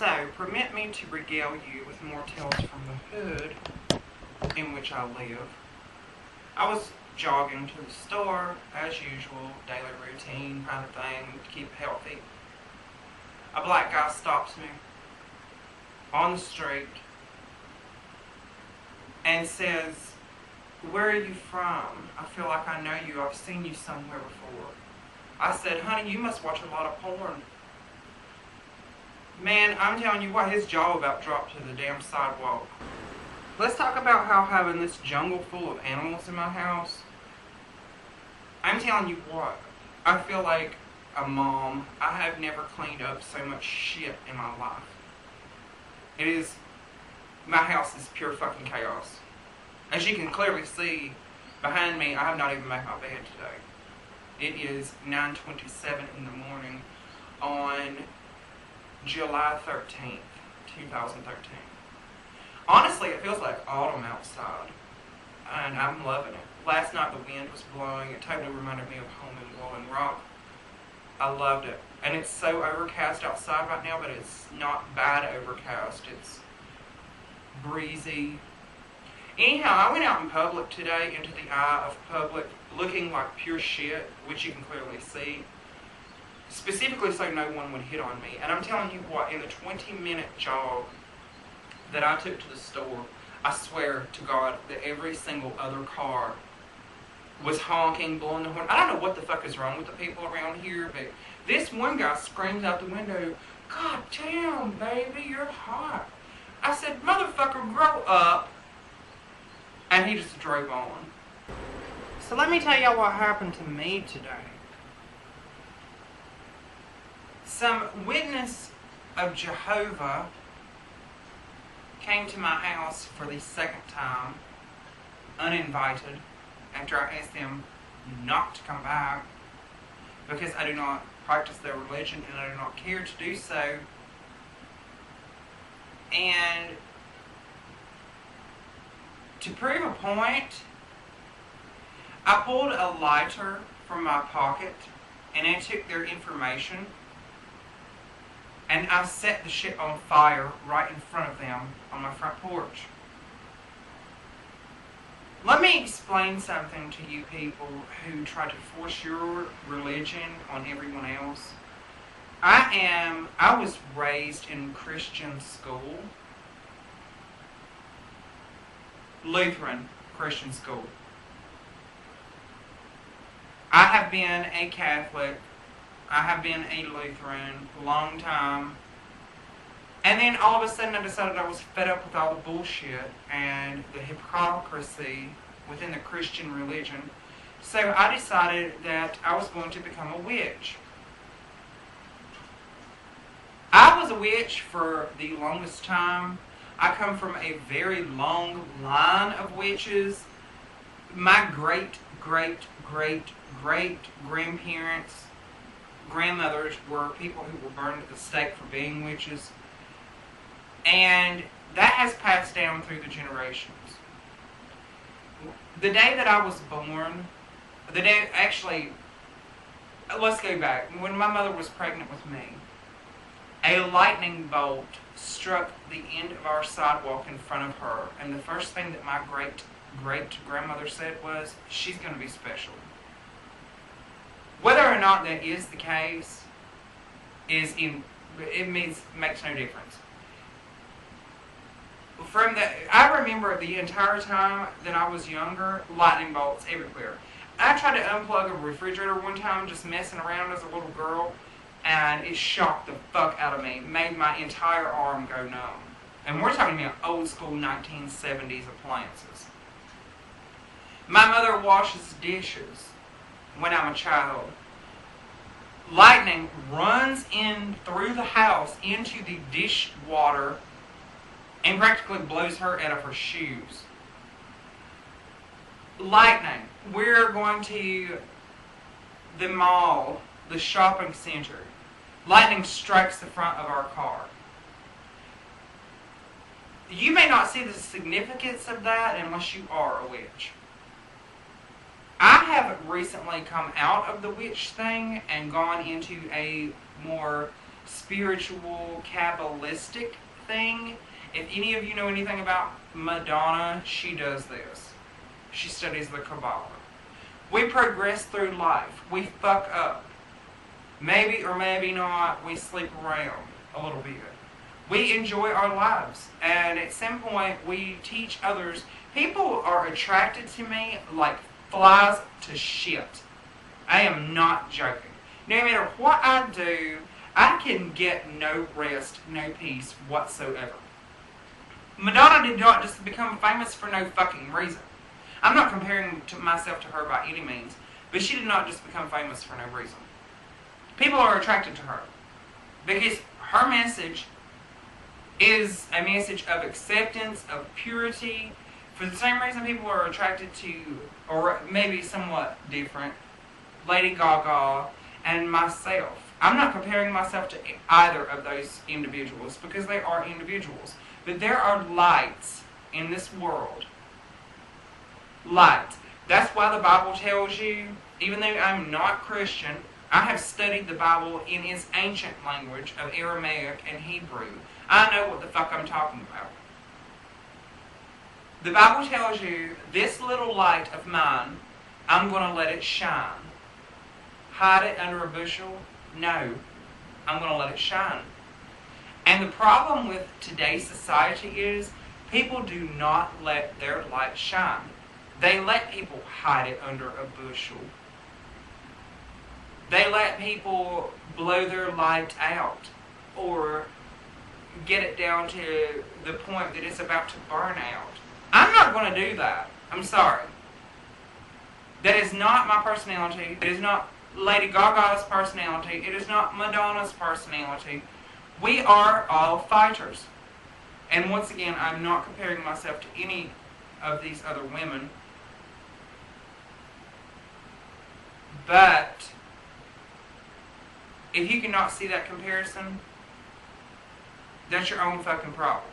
So, permit me to regale you with more tales from the hood in which I live. I was jogging to the store, as usual, daily routine kind of thing, to keep healthy. A black guy stops me on the street and says, "Where are you from? I feel like I know you. I've seen you somewhere before." I said, "Honey, you must watch a lot of porn." Man, I'm telling you what, his jaw about dropped to the damn sidewalk. Let's talk about how having this jungle full of animals in my house, I'm telling you what, I feel like a mom. I have never cleaned up so much shit in my life. My house is pure fucking chaos. As you can clearly see behind me, I have not even made my bed today. It is 9:27 in the morning on July 13th, 2013. Honestly, it feels like autumn outside, and I'm loving it. Last night the wind was blowing. It totally reminded me of Home in Glowing Rock. I loved it. And it's so overcast outside right now, but it's not bad overcast. It's breezy. Anyhow, I went out in public today, into the eye of public, looking like pure shit, which you can clearly see, specifically so no one would hit on me. And I'm telling you what, in the 20-minute jog that I took to the store, I swear to God that every single other car was honking, blowing the horn. I don't know what the fuck is wrong with the people around here, but this one guy screams out the window, "God damn, baby, you're hot." I said, "Motherfucker, grow up." And he just drove on. So let me tell y'all what happened to me today. Some witness of Jehovah came to my house for the second time, uninvited, after I asked them not to come back, because I do not practice their religion and I do not care to do so. And to prove a point, I pulled a lighter from my pocket and I took their information and I set the shit on fire right in front of them on my front porch. Let me explain something to you people who try to force your religion on everyone else. I was raised in Christian school. Lutheran Christian school. I have been a Catholic. I have been a Lutheran a long time. And then all of a sudden I decided I was fed up with all the bullshit and the hypocrisy within the Christian religion. So I decided that I was going to become a witch. I was a witch for the longest time. I come from a very long line of witches. My great grandparents, grandmothers were people who were burned at the stake for being witches. And that has passed down through the generations. The day that I was born, let's go back. When my mother was pregnant with me, a lightning bolt struck the end of our sidewalk in front of her. And the first thing that my great-grandmother said was, "She's going to be special." Whether or not that is the case, makes no difference. I remember the entire time that I was younger, lightning bolts everywhere. I tried to unplug a refrigerator one time, just messing around as a little girl, and it shocked the fuck out of me. Made my entire arm go numb. And we're talking about old school 1970s appliances. My mother washes dishes when I'm a child. Lightning runs in through the house into the dishwater and practically blows her out of her shoes. Lightning. We're going to the mall, the shopping center. Lightning strikes the front of our car. You may not see the significance of that unless you are a witch. I have recently come out of the witch thing and gone into a more spiritual, Kabbalistic thing. If any of you know anything about Madonna, she does this. She studies the Kabbalah. We progress through life. We fuck up. Maybe or maybe not, we sleep around a little bit. We enjoy our lives. And at some point, we teach others. People are attracted to me like flies to shit. I am not joking. No matter what I do, I can get no rest, no peace whatsoever. Madonna did not just become famous for no fucking reason. I'm not comparing myself to her by any means, but she did not just become famous for no reason. People are attracted to her because her message is a message of acceptance, of purity, for the same reason people are attracted to, or maybe somewhat different, Lady Gaga and myself. I'm not comparing myself to either of those individuals because they are individuals. But there are lights in this world. Light. That's why the Bible tells you, even though I'm not Christian, I have studied the Bible in its ancient language of Aramaic and Hebrew. I know what the fuck I'm talking about. The Bible tells you, this little light of mine, I'm going to let it shine. Hide it under a bushel? No. I'm going to let it shine. And the problem with today's society is, people do not let their light shine. They let people hide it under a bushel. They let people blow their light out or get it down to the point that it's about to burn out. I'm not going to do that. I'm sorry. That is not my personality. It is not Lady Gaga's personality. It is not Madonna's personality. We are all fighters. And once again, I'm not comparing myself to any of these other women. But if you cannot see that comparison, that's your own fucking problem.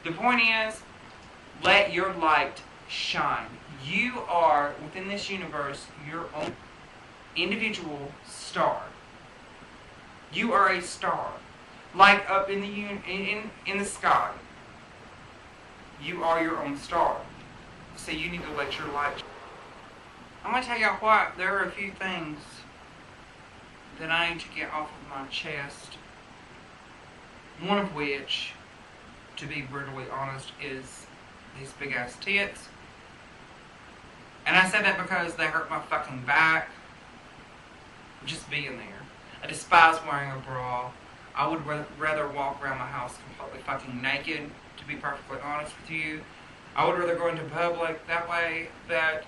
The point is, let your light shine. You are, within this universe, your own individual star. You are a star. Like up in the sky. You are your own star. So you need to let your light shine. I'm going to tell y'all what, there are a few things that I need to get off of my chest. One of which, to be brutally honest, is these big ass tits. And I said that because they hurt my fucking back. Just being there. I despise wearing a bra. I would rather walk around my house completely fucking naked, to be perfectly honest with you. I would rather go into public that way, but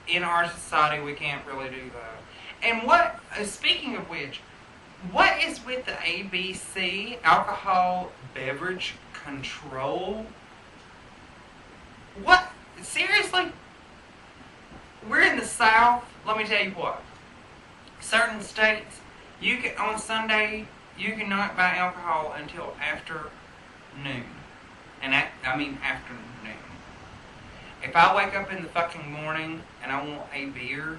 in our society we can't really do that. And what, speaking of which, what is with the ABC, alcohol beverage control? What? Seriously? We're in the South. Let me tell you what. Certain states, you can, on Sunday, you cannot buy alcohol until after noon. And I mean afternoon. If I wake up in the fucking morning and I want a beer,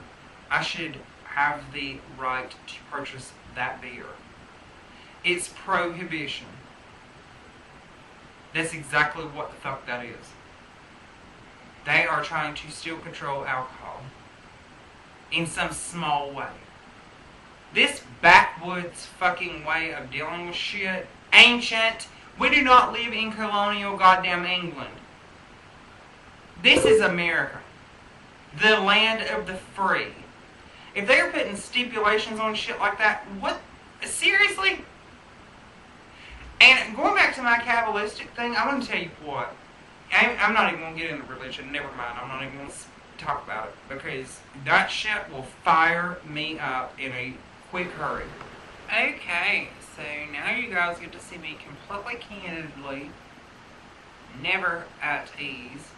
I should have the right to purchase that beer. It's prohibition. That's exactly what the fuck that is. They are trying to still control alcohol in some small way. This backwoods fucking way of dealing with shit, ancient. We do not live in colonial goddamn England. This is America. The land of the free. If they're putting stipulations on shit like that, what? Seriously? And going back to my Kabbalistic thing, I want to tell you what. I'm not even going to get into religion. Never mind. I'm not even going to talk about it. Because that shit will fire me up in a quick hurry. Okay, so now you guys get to see me completely candidly, never at ease.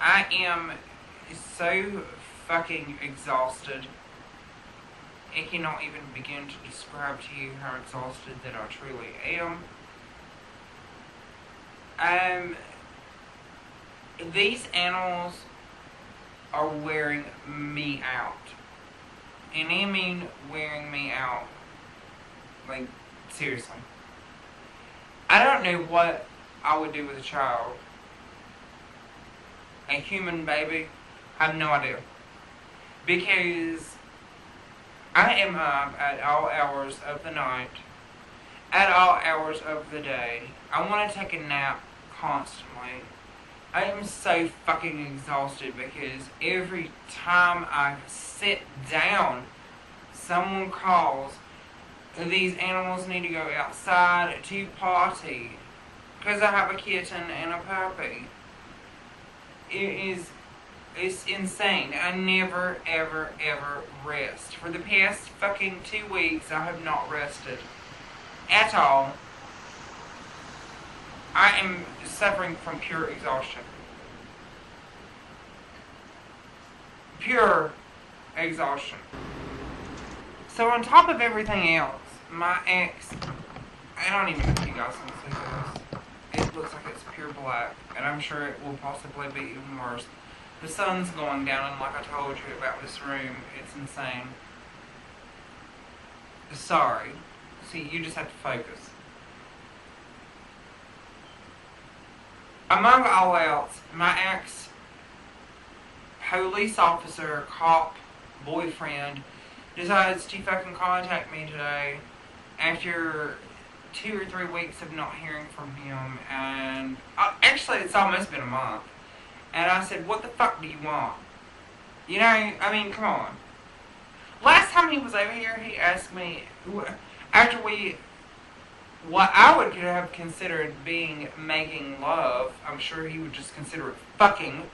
I am so fucking exhausted. I cannot even begin to describe to you how exhausted that I truly am. These animals are wearing me out. And I mean wearing me out. Like, seriously. I don't know what I would do with a child. A human baby. I have no idea. Because I am up at all hours of the night. At all hours of the day. I want to take a nap constantly. I am so fucking exhausted because every time I sit down, someone calls. These animals need to go outside to potty. Because I have a kitten and a puppy. It's insane. I never, ever, ever rest. For the past fucking 2 weeks, I have not rested. At all. I am suffering from pure exhaustion. Pure exhaustion. So on top of everything else, my ex, I don't even know if you guys can see this. It looks like it's pure black, and I'm sure it will possibly be even worse. The sun's going down, and like I told you about this room, it's insane. Sorry. See, you just have to focus. Among all else, my ex, police officer, cop, boyfriend, decides to fucking contact me today after 2 or 3 weeks of not hearing from him, and actually it's almost been a month. And I said, what the fuck do you want? You know, I mean, come on. Last time he was over here, he asked me, after what I would have considered being making love, I'm sure he would just consider it fucking.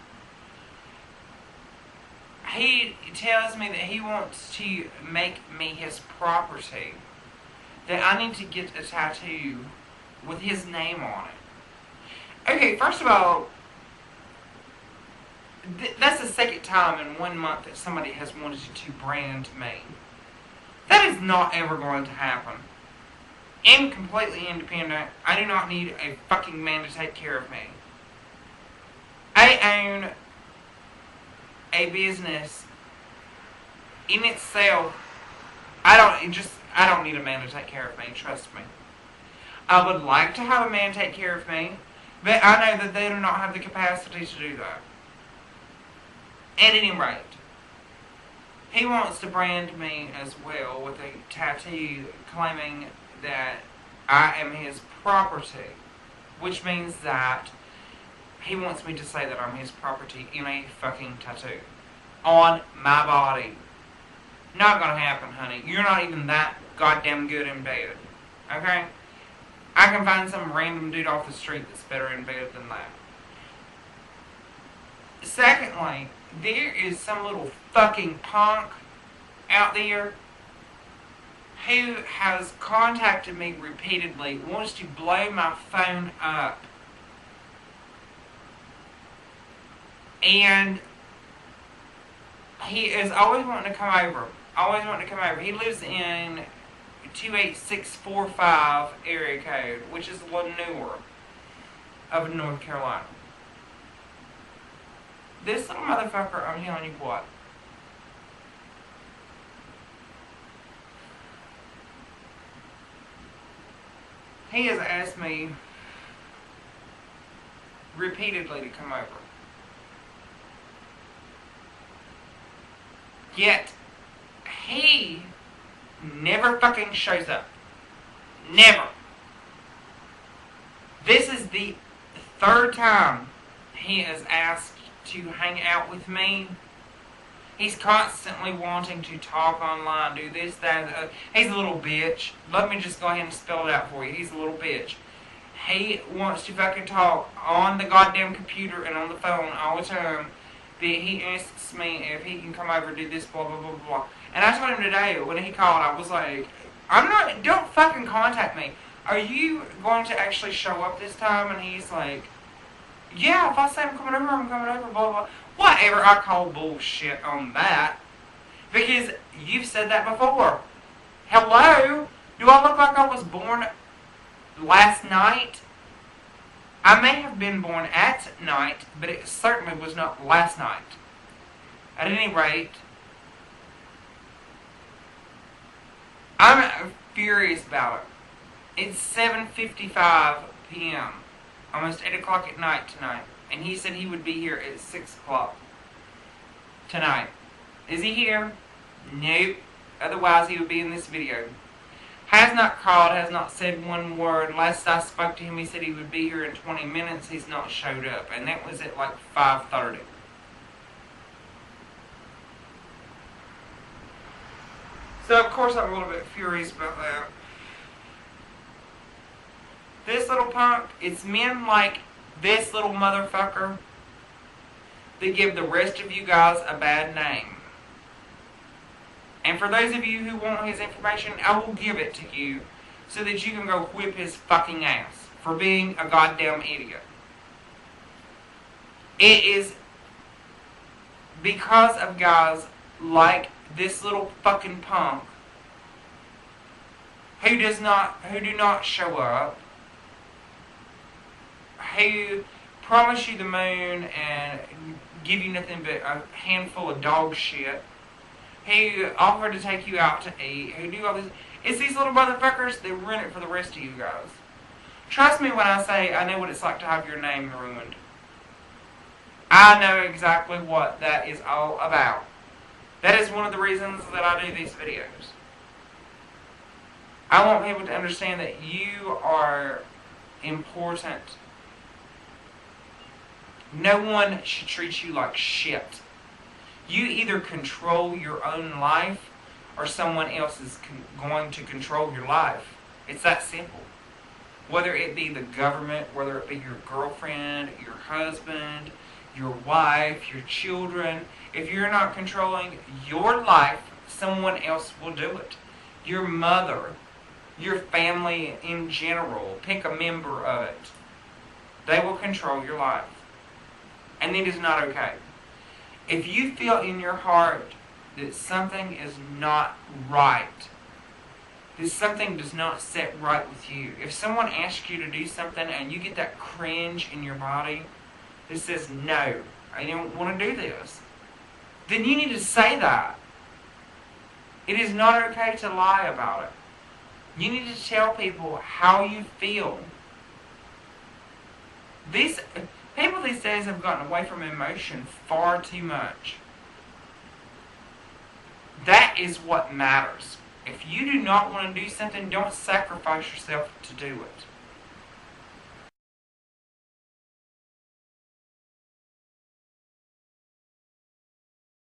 He tells me that he wants to make me his property. That I need to get a tattoo with his name on it. Okay, first of all, that's the second time in 1 month that somebody has wanted to brand me. That is not ever going to happen. I'm completely independent. I do not need a fucking man to take care of me. I own a business in itself. I don't need a man to take care of me, trust me. I would like to have a man take care of me, but I know that they do not have the capacity to do that. At any rate, he wants to brand me as well with a tattoo claiming that I am his property, which means that he wants me to say that I'm his property in a fucking tattoo on my body. Not gonna happen, honey. You're not even that goddamn good in bed. Okay? I can find some random dude off the street that's better in bed than that. Secondly, there is some little fucking punk out there who has contacted me repeatedly, wants to blow my phone up. And he is always wanting to come over. Always wanting to come over. He lives in 28645 area code, which is a little newer of North Carolina. This little motherfucker, I'm telling you what. He has asked me repeatedly to come over. Yet, he never fucking shows up. Never. This is the third time he has asked to hang out with me. He's constantly wanting to talk online, do this, that. He's a little bitch. Let me just go ahead and spell it out for you. He's a little bitch. He wants to fucking talk on the goddamn computer and on the phone all the time. That he asks me if he can come over and do this, blah, blah, blah, blah. And I told him today, when he called, I was like, don't fucking contact me. Are you going to actually show up this time? And he's like, yeah, if I say I'm coming over, I'm coming over, blah, blah. Whatever, I call bullshit on that. Because you've said that before. Hello? Do I look like I was born last night? I may have been born at night, but it certainly was not last night. At any rate, I'm furious about it. It's 7:55 p.m. Almost 8 o'clock at night tonight. And he said he would be here at 6 o'clock tonight. Is he here? Nope. Otherwise he would be in this video. Has not called, has not said one word. Last I spoke to him, he said he would be here in 20 minutes. He's not showed up. And that was at like 5:30. So, of course, I'm a little bit furious about that. This little punk, it's men like this little motherfucker that give the rest of you guys a bad name. And for those of you who want his information, I will give it to you so that you can go whip his fucking ass for being a goddamn idiot. It is because of guys like this little fucking punk who do not show up, who promise you the moon and give you nothing but a handful of dog shit, who offer to take you out to eat, who do all this. It's these little motherfuckers that ruin it for the rest of you guys. Trust me when I say I know what it's like to have your name ruined. I know exactly what that is all about. That is one of the reasons that I do these videos. I want people to understand that you are important. No one should treat you like shit. You either control your own life or someone else is going to control your life. It's that simple. Whether it be the government, whether it be your girlfriend, your husband, your wife, your children. If you're not controlling your life, someone else will do it. Your mother, your family in general, pick a member of it. They will control your life. And it is not okay. If you feel in your heart that something is not right, that something does not sit right with you, if someone asks you to do something and you get that cringe in your body that says, no, I don't want to do this, then you need to say that. It is not okay to lie about it. You need to tell people how you feel. People these days have gotten away from emotion far too much. That is what matters. If you do not want to do something, don't sacrifice yourself to do it.